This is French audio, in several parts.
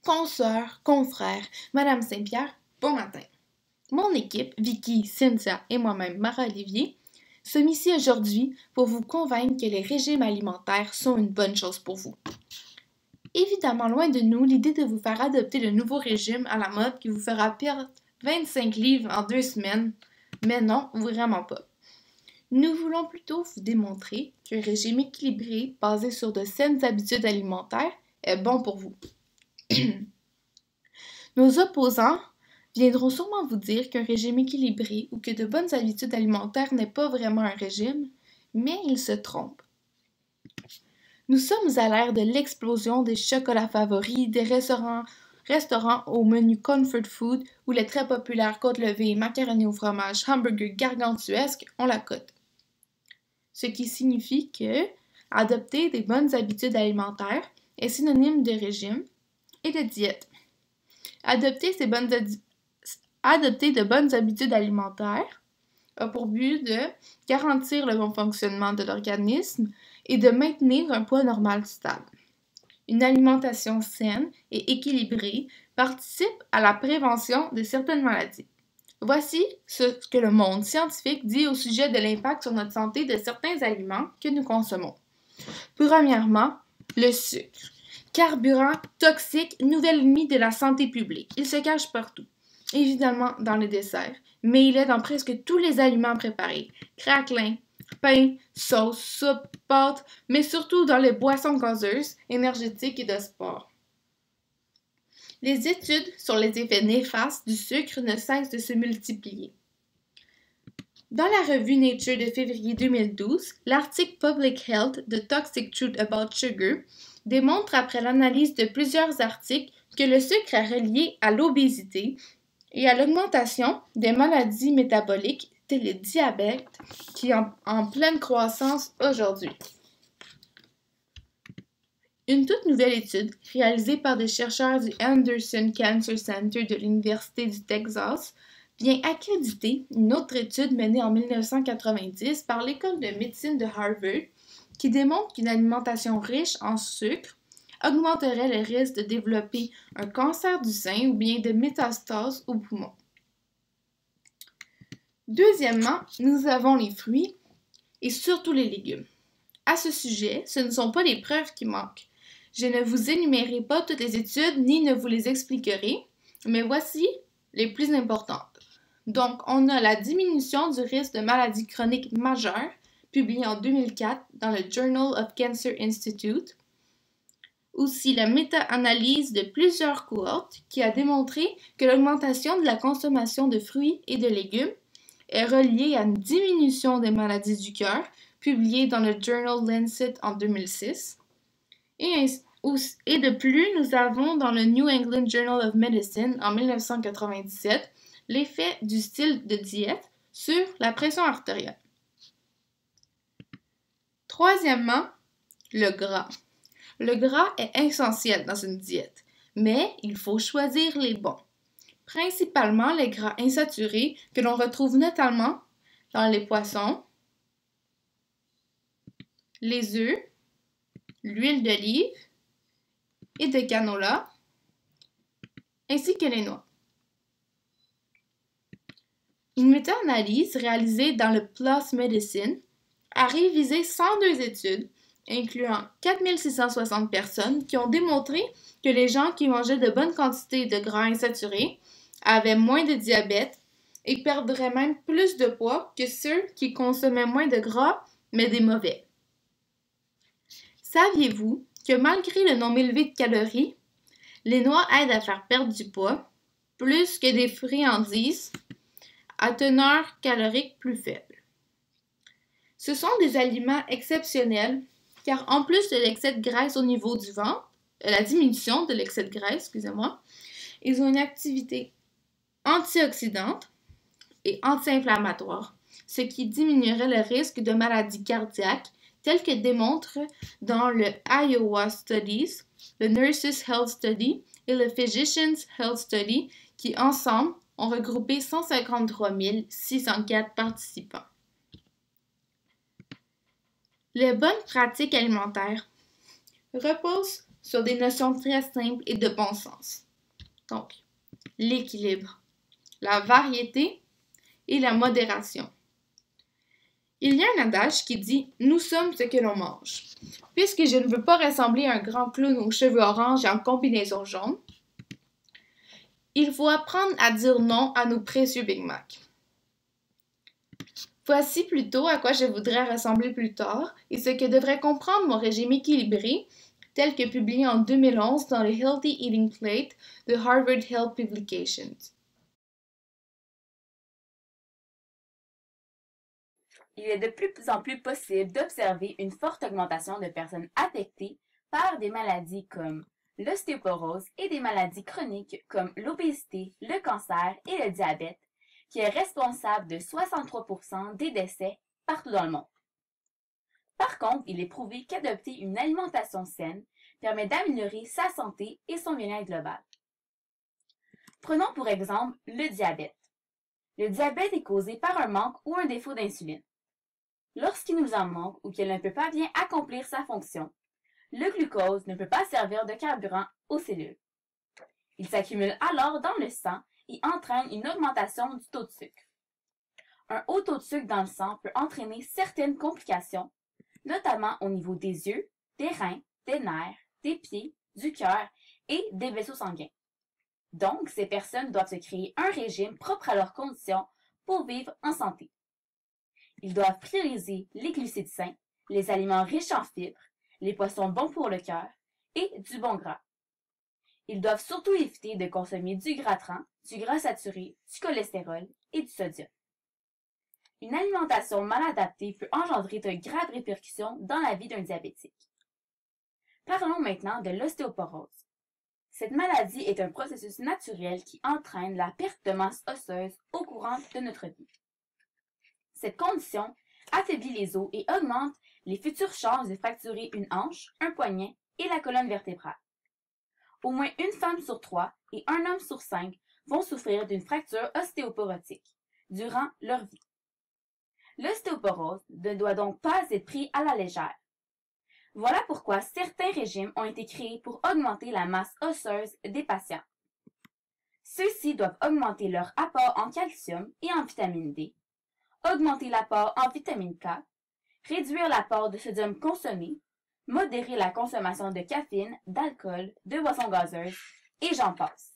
Consoeurs, confrères, Madame Saint-Pierre, bon matin. Mon équipe, Vicky, Cynthia et moi-même, Mara-Olivier, sommes ici aujourd'hui pour vous convaincre que les régimes alimentaires sont une bonne chose pour vous. Évidemment, loin de nous l'idée de vous faire adopter le nouveau régime à la mode qui vous fera perdre 25 livres en 2 semaines, mais non, vraiment pas. Nous voulons plutôt vous démontrer qu'un régime équilibré basé sur de saines habitudes alimentaires est bon pour vous. Nos opposants viendront sûrement vous dire qu'un régime équilibré ou que de bonnes habitudes alimentaires n'est pas vraiment un régime, mais ils se trompent. Nous sommes à l'ère de l'explosion des chocolats favoris, des restaurants au menu comfort food où les très populaires côtes levées, macaroni au fromage, hamburgers gargantuesques ont la cote. Ce qui signifie que adopter des bonnes habitudes alimentaires est synonyme de régime et de diète. Adopter de bonnes habitudes alimentaires a pour but de garantir le bon fonctionnement de l'organisme et de maintenir un poids normal stable. Une alimentation saine et équilibrée participe à la prévention de certaines maladies. Voici ce que le monde scientifique dit au sujet de l'impact sur notre santé de certains aliments que nous consommons. Premièrement, le sucre. Carburant toxique, nouvel ennemi de la santé publique. Il se cache partout. Évidemment dans les desserts, mais il est dans presque tous les aliments préparés. Craquelins, pain, sauce, soupe, pâtes, mais surtout dans les boissons gazeuses, énergétiques et de sport. Les études sur les effets néfastes du sucre ne cessent de se multiplier. Dans la revue Nature de février 2012, l'article Public Health The Toxic Truth About Sugar démontre après l'analyse de plusieurs articles que le sucre est relié à l'obésité et à l'augmentation des maladies métaboliques telles le diabète qui est en pleine croissance aujourd'hui. Une toute nouvelle étude réalisée par des chercheurs du Anderson Cancer Center de l'Université du Texas vient accréditer une autre étude menée en 1990 par l'École de médecine de Harvard qui démontre qu'une alimentation riche en sucre augmenterait le risque de développer un cancer du sein ou bien de métastases au poumon. Deuxièmement, nous avons les fruits et surtout les légumes. À ce sujet, ce ne sont pas les preuves qui manquent. Je ne vous énumérerai pas toutes les études ni ne vous les expliquerai, mais voici les plus importantes. Donc, on a la diminution du risque de maladies chroniques majeures, publiée en 2004 dans le Journal of Cancer Institute. Aussi, la méta-analyse de plusieurs cohortes qui a démontré que l'augmentation de la consommation de fruits et de légumes est reliée à une diminution des maladies du cœur, publiée dans le Journal Lancet en 2006. Et de plus, nous avons dans le New England Journal of Medicine en 1997 l'effet du style de diète sur la pression artérielle. Troisièmement, le gras. Le gras est essentiel dans une diète, mais il faut choisir les bons. Principalement les gras insaturés que l'on retrouve notamment dans les poissons, les œufs, l'huile d'olive et de canola, ainsi que les noix. Une méta-analyse réalisée dans le PLOS Medicine a révisé 102 études, incluant 4660 personnes, qui ont démontré que les gens qui mangeaient de bonnes quantités de gras insaturés avaient moins de diabète et perdraient même plus de poids que ceux qui consommaient moins de gras, mais des mauvais. Saviez-vous que malgré le nombre élevé de calories, les noix aident à faire perdre du poids, plus que des friandises à teneur calorique plus faible? Ce sont des aliments exceptionnels car en plus de l'excès de graisse au niveau du ventre, la diminution de l'excès de graisse, ils ont une activité antioxydante et anti-inflammatoire, ce qui diminuerait le risque de maladies cardiaques telles que démontrent dans le Iowa Studies, le Nurses Health Study et le Physicians Health Study qui ensemble ont regroupé 153 604 participants. Les bonnes pratiques alimentaires reposent sur des notions très simples et de bon sens. Donc, l'équilibre, la variété et la modération. Il y a un adage qui dit « Nous sommes ce que l'on mange ». Puisque je ne veux pas ressembler à un grand clown aux cheveux oranges et en combinaison jaune, il faut apprendre à dire non à nos précieux Big Mac. Voici plutôt à quoi je voudrais ressembler plus tard et ce que devrait comprendre mon régime équilibré, tel que publié en 2011 dans le Healthy Eating Plate de Harvard Health Publications. Il est de plus en plus possible d'observer une forte augmentation de personnes affectées par des maladies comme l'ostéoporose et des maladies chroniques comme l'obésité, le cancer et le diabète, qui est responsable de 63% des décès partout dans le monde. Par contre, il est prouvé qu'adopter une alimentation saine permet d'améliorer sa santé et son bien-être global. Prenons pour exemple le diabète. Le diabète est causé par un manque ou un défaut d'insuline. Lorsqu'il nous en manque ou qu'elle ne peut pas bien accomplir sa fonction, le glucose ne peut pas servir de carburant aux cellules. Il s'accumule alors dans le sang et entraîne une augmentation du taux de sucre. Un haut taux de sucre dans le sang peut entraîner certaines complications, notamment au niveau des yeux, des reins, des nerfs, des pieds, du cœur et des vaisseaux sanguins. Donc, ces personnes doivent se créer un régime propre à leurs conditions pour vivre en santé. Ils doivent prioriser les glucides sains, les aliments riches en fibres, les poissons bons pour le cœur et du bon gras. Ils doivent surtout éviter de consommer du gras trans, du gras saturé, du cholestérol et du sodium. Une alimentation mal adaptée peut engendrer de graves répercussions dans la vie d'un diabétique. Parlons maintenant de l'ostéoporose. Cette maladie est un processus naturel qui entraîne la perte de masse osseuse au courant de notre vie. Cette condition affaiblit les os et augmente les futures chances de fracturer une hanche, un poignet et la colonne vertébrale. Au moins une femme sur 3 et un homme sur 5 vont souffrir d'une fracture ostéoporotique durant leur vie. L'ostéoporose ne doit donc pas être pris à la légère. Voilà pourquoi certains régimes ont été créés pour augmenter la masse osseuse des patients. Ceux-ci doivent augmenter leur apport en calcium et en vitamine D, augmenter l'apport en vitamine K, réduire l'apport de sodium consommé, modérer la consommation de caféine, d'alcool, de boissons gazeuses, et j'en passe.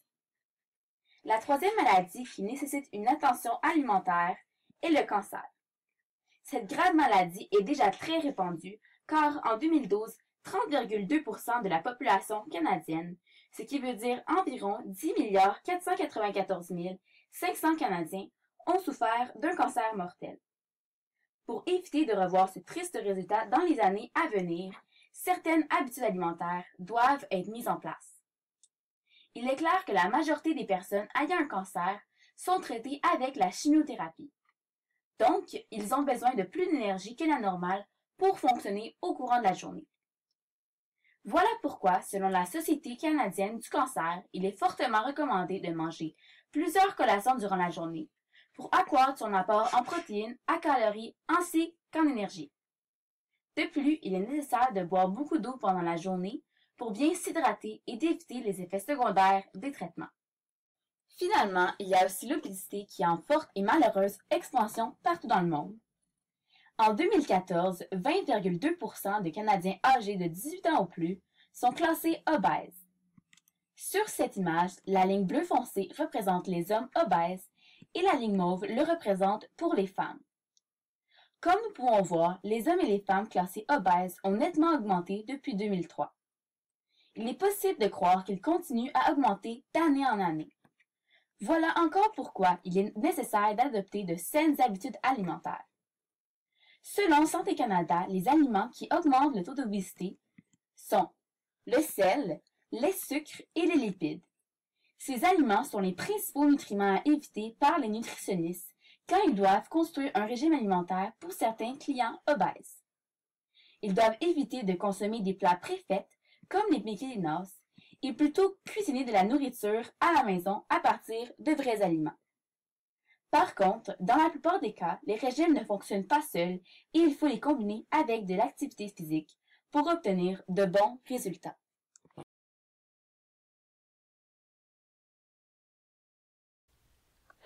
La troisième maladie qui nécessite une attention alimentaire est le cancer. Cette grave maladie est déjà très répandue car en 2012, 30,2% de la population canadienne, ce qui veut dire environ 10 494 500 Canadiens, ont souffert d'un cancer mortel. Pour éviter de revoir ce triste résultat dans les années à venir, certaines habitudes alimentaires doivent être mises en place. Il est clair que la majorité des personnes ayant un cancer sont traitées avec la chimiothérapie. Donc, ils ont besoin de plus d'énergie que la normale pour fonctionner au courant de la journée. Voilà pourquoi, selon la Société canadienne du cancer, il est fortement recommandé de manger plusieurs collations durant la journée pour accroître son apport en protéines, en calories ainsi qu'en énergie. De plus, il est nécessaire de boire beaucoup d'eau pendant la journée pour bien s'hydrater et d'éviter les effets secondaires des traitements. Finalement, il y a aussi l'obésité qui est en forte et malheureuse expansion partout dans le monde. En 2014, 20,2% des Canadiens âgés de 18 ans ou plus sont classés obèses. Sur cette image, la ligne bleu foncé représente les hommes obèses et la ligne mauve le représente pour les femmes. Comme nous pouvons voir, les hommes et les femmes classés obèses ont nettement augmenté depuis 2003. Il est possible de croire qu'ils continuent à augmenter d'année en année. Voilà encore pourquoi il est nécessaire d'adopter de saines habitudes alimentaires. Selon Santé Canada, les aliments qui augmentent le taux d'obésité sont le sel, les sucres et les lipides. Ces aliments sont les principaux nutriments à éviter par les nutritionnistes quand ils doivent construire un régime alimentaire pour certains clients obèses. Ils doivent éviter de consommer des plats préfaits comme les Michelinos et plutôt cuisiner de la nourriture à la maison à partir de vrais aliments. Par contre, dans la plupart des cas, les régimes ne fonctionnent pas seuls et il faut les combiner avec de l'activité physique pour obtenir de bons résultats.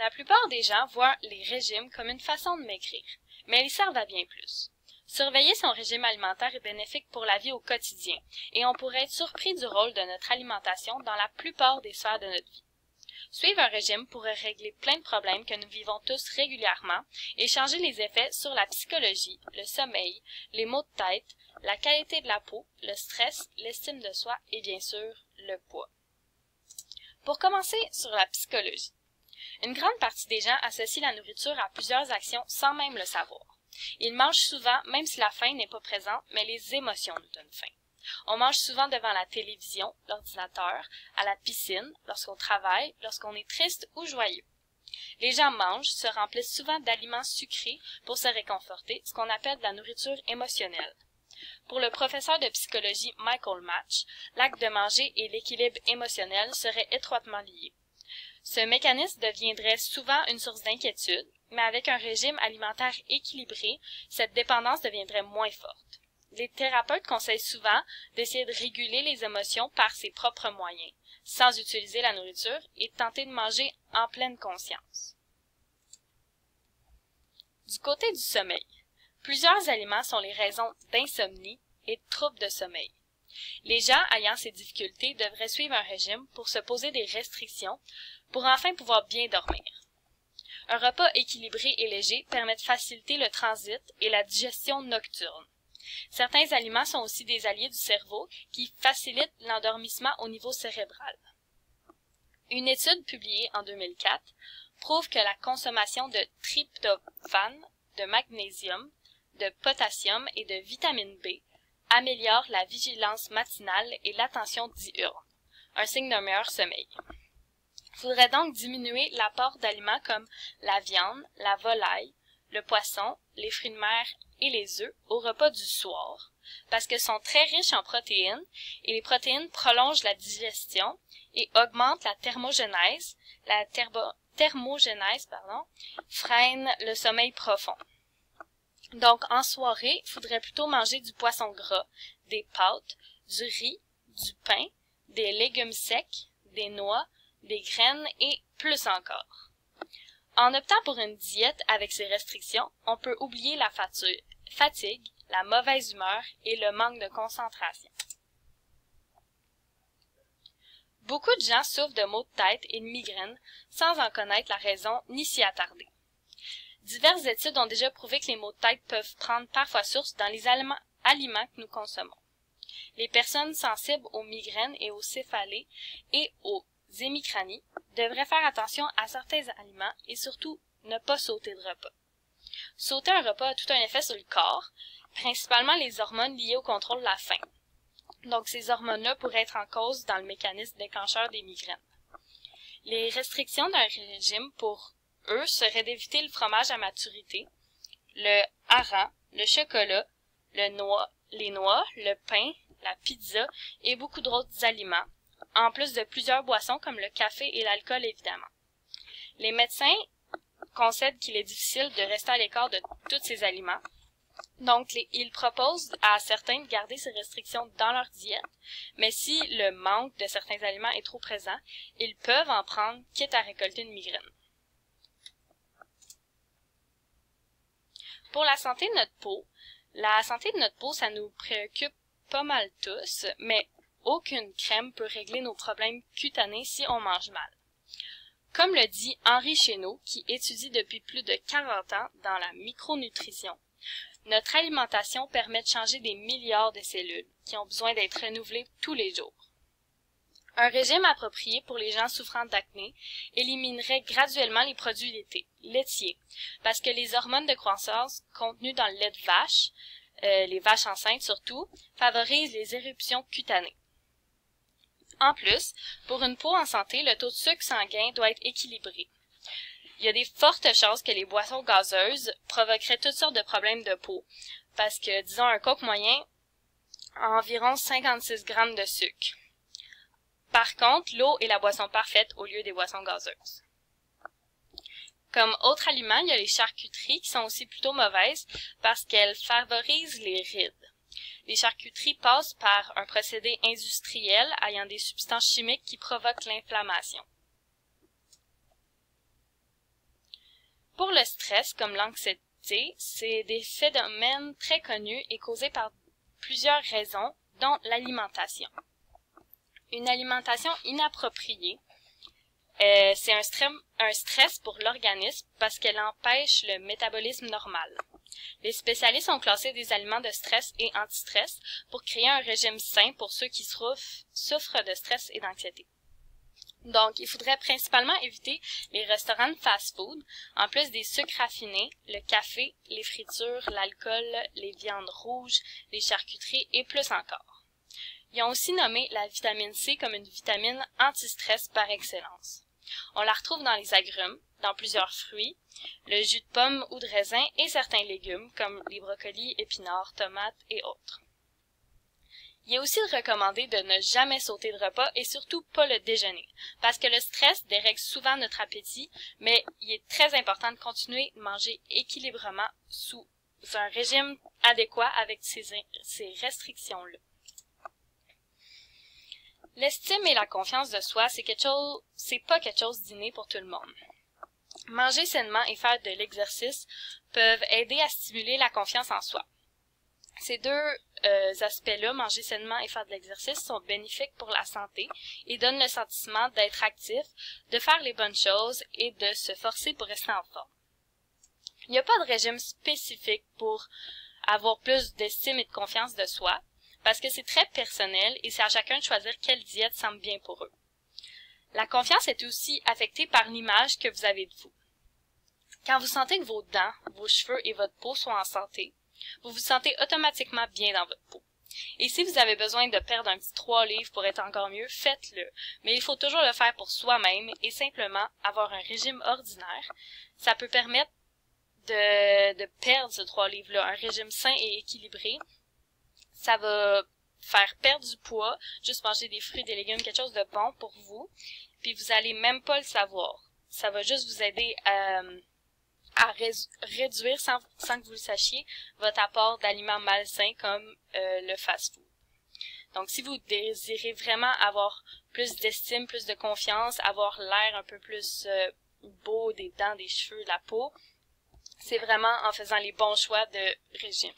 La plupart des gens voient les régimes comme une façon de maigrir, mais ils servent à bien plus. Surveiller son régime alimentaire est bénéfique pour la vie au quotidien, et on pourrait être surpris du rôle de notre alimentation dans la plupart des sphères de notre vie. Suivre un régime pourrait régler plein de problèmes que nous vivons tous régulièrement et changer les effets sur la psychologie, le sommeil, les maux de tête, la qualité de la peau, le stress, l'estime de soi et bien sûr, le poids. Pour commencer sur la psychologie. Une grande partie des gens associent la nourriture à plusieurs actions sans même le savoir. Ils mangent souvent, même si la faim n'est pas présente, mais les émotions nous donnent faim. On mange souvent devant la télévision, l'ordinateur, à la piscine, lorsqu'on travaille, lorsqu'on est triste ou joyeux. Les gens mangent, se remplissent souvent d'aliments sucrés pour se réconforter, ce qu'on appelle de la nourriture émotionnelle. Pour le professeur de psychologie Michael Match, l'acte de manger et l'équilibre émotionnel seraient étroitement liés. Ce mécanisme deviendrait souvent une source d'inquiétude, mais avec un régime alimentaire équilibré, cette dépendance deviendrait moins forte. Les thérapeutes conseillent souvent d'essayer de réguler les émotions par ses propres moyens, sans utiliser la nourriture et de tenter de manger en pleine conscience. Du côté du sommeil, plusieurs aliments sont les raisons d'insomnie et de troubles de sommeil. Les gens ayant ces difficultés devraient suivre un régime pour se poser des restrictions pour enfin pouvoir bien dormir. Un repas équilibré et léger permet de faciliter le transit et la digestion nocturne. Certains aliments sont aussi des alliés du cerveau qui facilitent l'endormissement au niveau cérébral. Une étude publiée en 2004 prouve que la consommation de tryptophane, de magnésium, de potassium et de vitamine B améliore la vigilance matinale et l'attention diurne, un signe d'un meilleur sommeil. Il faudrait donc diminuer l'apport d'aliments comme la viande, la volaille, le poisson, les fruits de mer et les œufs au repas du soir, parce qu'ils sont très riches en protéines, et les protéines prolongent la digestion et augmentent la thermogénèse. La thermogénèse, freine le sommeil profond. Donc, en soirée, il faudrait plutôt manger du poisson gras, des pâtes, du riz, du pain, des légumes secs, des noix, des graines et plus encore. En optant pour une diète avec ces restrictions, on peut oublier la fatigue, la mauvaise humeur et le manque de concentration. Beaucoup de gens souffrent de maux de tête et de migraines sans en connaître la raison ni s'y attarder. Diverses études ont déjà prouvé que les maux de tête peuvent prendre parfois source dans les aliments que nous consommons. Les personnes sensibles aux migraines et aux céphalées et aux hémicranies devraient faire attention à certains aliments et surtout ne pas sauter de repas. Sauter un repas a tout un effet sur le corps, principalement les hormones liées au contrôle de la faim. Donc ces hormones-là pourraient être en cause dans le mécanisme déclencheur des migraines. Les restrictions d'un régime pour eux seraient d'éviter le fromage à maturité, le hareng, le chocolat, les noix, le pain, la pizza et beaucoup d'autres aliments, en plus de plusieurs boissons comme le café et l'alcool évidemment. Les médecins concèdent qu'il est difficile de rester à l'écart de tous ces aliments, donc ils proposent à certains de garder ces restrictions dans leur diète, mais si le manque de certains aliments est trop présent, ils peuvent en prendre quitte à récolter une migraine. Pour la santé de notre peau, ça nous préoccupe pas mal tous, mais aucune crème peut régler nos problèmes cutanés si on mange mal. Comme le dit Henri Chéneau, qui étudie depuis plus de 40 ans dans la micronutrition, notre alimentation permet de changer des milliards de cellules qui ont besoin d'être renouvelées tous les jours. Un régime approprié pour les gens souffrant d'acné éliminerait graduellement les produits laitiers, parce que les hormones de croissance contenues dans le lait de vache, les vaches enceintes surtout, favorisent les éruptions cutanées. En plus, pour une peau en santé, le taux de sucre sanguin doit être équilibré. Il y a des fortes chances que les boissons gazeuses provoqueraient toutes sortes de problèmes de peau, parce que, disons, un Coke moyen a environ 56 grammes de sucre. Par contre, l'eau est la boisson parfaite au lieu des boissons gazeuses. Comme autre aliment, il y a les charcuteries qui sont aussi plutôt mauvaises parce qu'elles favorisent les rides. Les charcuteries passent par un procédé industriel ayant des substances chimiques qui provoquent l'inflammation. Pour le stress, comme l'anxiété, c'est des phénomènes très connus et causés par plusieurs raisons, dont l'alimentation. Une alimentation inappropriée, c'est un stress pour l'organisme parce qu'elle empêche le métabolisme normal. Les spécialistes ont classé des aliments de stress et anti-stress pour créer un régime sain pour ceux qui souffrent de stress et d'anxiété. Donc, il faudrait principalement éviter les restaurants de fast-food, en plus des sucres raffinés, le café, les fritures, l'alcool, les viandes rouges, les charcuteries et plus encore. Ils ont aussi nommé la vitamine C comme une vitamine anti-stress par excellence. On la retrouve dans les agrumes, dans plusieurs fruits, le jus de pomme ou de raisin et certains légumes comme les brocolis, épinards, tomates et autres. Il est aussi recommandé de ne jamais sauter de repas et surtout pas le déjeuner, parce que le stress dérègle souvent notre appétit, mais il est très important de continuer de manger équilibrement sous un régime adéquat avec ces restrictions-là. L'estime et la confiance de soi, c'est pas quelque chose d'inné pour tout le monde. Manger sainement et faire de l'exercice peuvent aider à stimuler la confiance en soi. Ces deux aspects-là, manger sainement et faire de l'exercice, sont bénéfiques pour la santé et donnent le sentiment d'être actif, de faire les bonnes choses et de se forcer pour rester en forme. Il n'y a pas de régime spécifique pour avoir plus d'estime et de confiance de soi, parce que c'est très personnel et c'est à chacun de choisir quelle diète semble bien pour eux. La confiance est aussi affectée par l'image que vous avez de vous. Quand vous sentez que vos dents, vos cheveux et votre peau sont en santé, vous vous sentez automatiquement bien dans votre peau. Et si vous avez besoin de perdre un petit 3 livres pour être encore mieux, faites-le. Mais il faut toujours le faire pour soi-même et simplement avoir un régime ordinaire. Ça peut permettre de perdre ce 3 livres-là. Un régime sain et équilibré, ça va faire perdre du poids, juste manger des fruits, des légumes, quelque chose de bon pour vous, puis vous allez même pas le savoir. Ça va juste vous aider à réduire, sans que vous le sachiez, votre apport d'aliments malsains comme le fast-food. Donc, si vous désirez vraiment avoir plus d'estime, plus de confiance, avoir l'air un peu plus beau des dents, des cheveux, de la peau, c'est vraiment en faisant les bons choix de régime.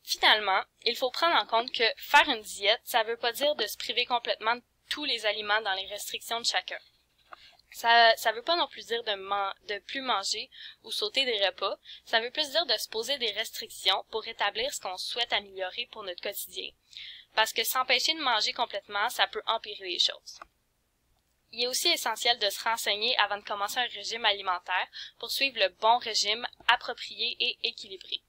Finalement, il faut prendre en compte que faire une diète, ça veut pas dire de se priver complètement de tous les aliments dans les restrictions de chacun. Ça veut pas non plus dire de plus manger ou sauter des repas, ça veut plus dire de se poser des restrictions pour établir ce qu'on souhaite améliorer pour notre quotidien. Parce que s'empêcher de manger complètement, ça peut empirer les choses. Il est aussi essentiel de se renseigner avant de commencer un régime alimentaire pour suivre le bon régime approprié et équilibré.